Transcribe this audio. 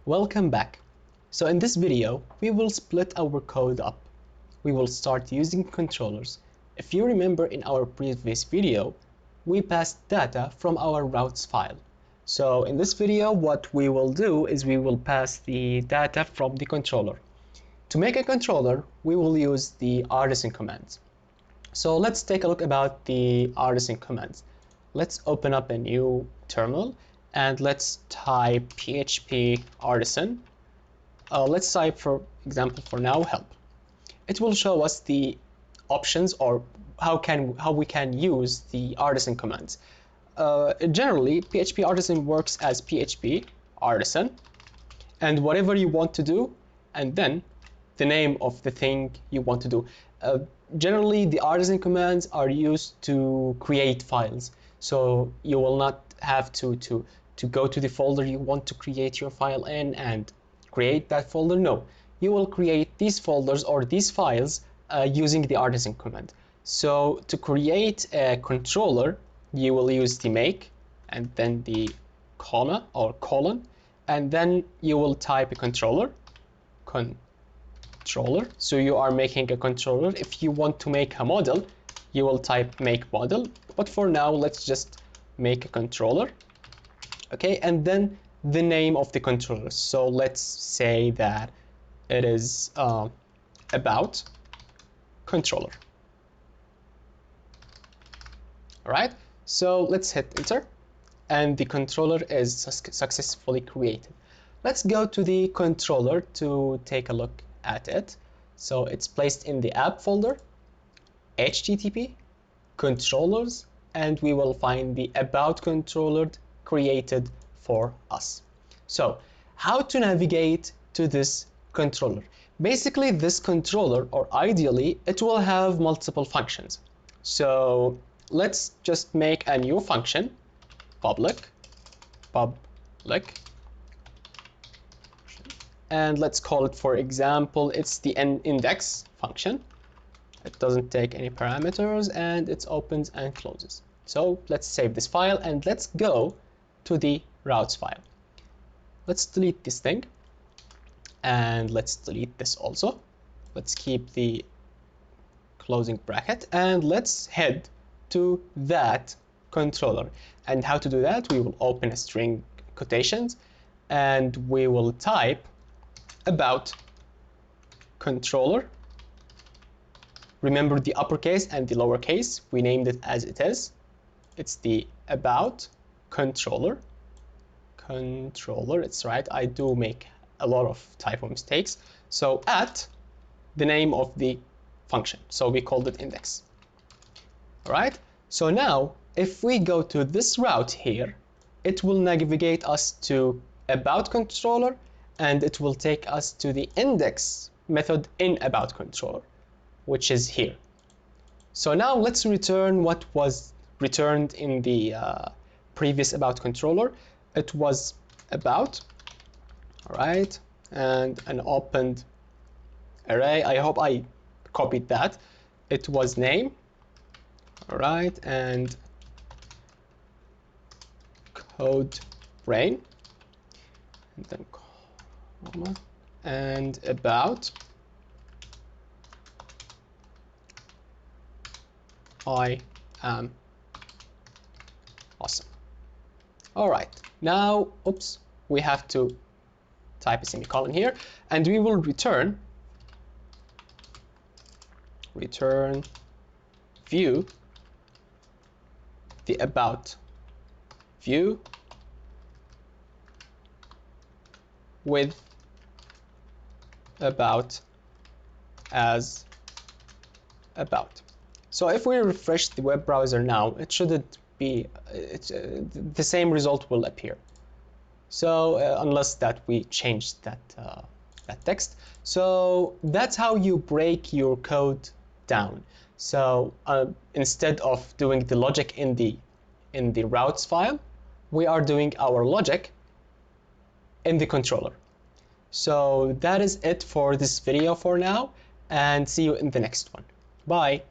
Welcome back. So in this video, we will split our code up. We will start using controllers. If you remember in our previous video, we passed data from our routes file. So in this video, what we will do is we will pass the data from the controller. To make a controller, we will use the artisan commands. So let's take a look about the artisan commands. Let's open up a new terminal and let's type php artisan. Let's type, for example, for now, help. It will show us the options or how we can use the artisan commands. Generally, php artisan works as php artisan and whatever you want to do, and then the name of the thing you want to do. Generally, the artisan commands are used to create files, so you will not have to go to the folder you want to create your file in and create that folder. No, you will create these folders or these files using the artisan command. So to create a controller, you will use the make and then the comma or colon, and then you will type a controller. So you are making a controller. If you want to make a model, you will type make model, but for now let's just make a controller. Okay, and then the name of the controller. So let's say that it is about controller. All right, so let's hit enter and the controller is successfully created. Let's go to the controller to take a look at it. So it's placed in the app folder, http controllers, and we will find the about controller created for us. So how to navigate to this controller? Basically, this controller, or ideally, it will have multiple functions. So let's just make a new function, public, and let's call it, for example, it's the index function. It doesn't take any parameters and it opens and closes. So let's save this file and let's go to the routes file. Let's delete this thing and let's delete this also. Let's keep the closing bracket and let's head to that controller. And how to do that? We will open a string quotations and we will type about controller. Remember the uppercase and the lowercase, we named it as it is. It's the about controller. It's right, I do make a lot of typo mistakes. So at the name of the function, so we called it index. All right, so now if we go to this route here, it will navigate us to about controller and it will take us to the index method in about controller, which is here. So now let's return what was returned in the previous about controller. It was about, all right, and an opened array. I hope I copied that. It was name, all right, and code brain, and then comma, and about I am awesome. All right, now, oops, we have to type a semicolon here and we will return view, the about view with about as about. So if we refresh the web browser now, it shouldn't be, the same result will appear. So unless that we changed that text. So that's how you break your code down. So instead of doing the logic in the routes file, we are doing our logic in the controller. So that is it for this video for now, and see you in the next one. Bye.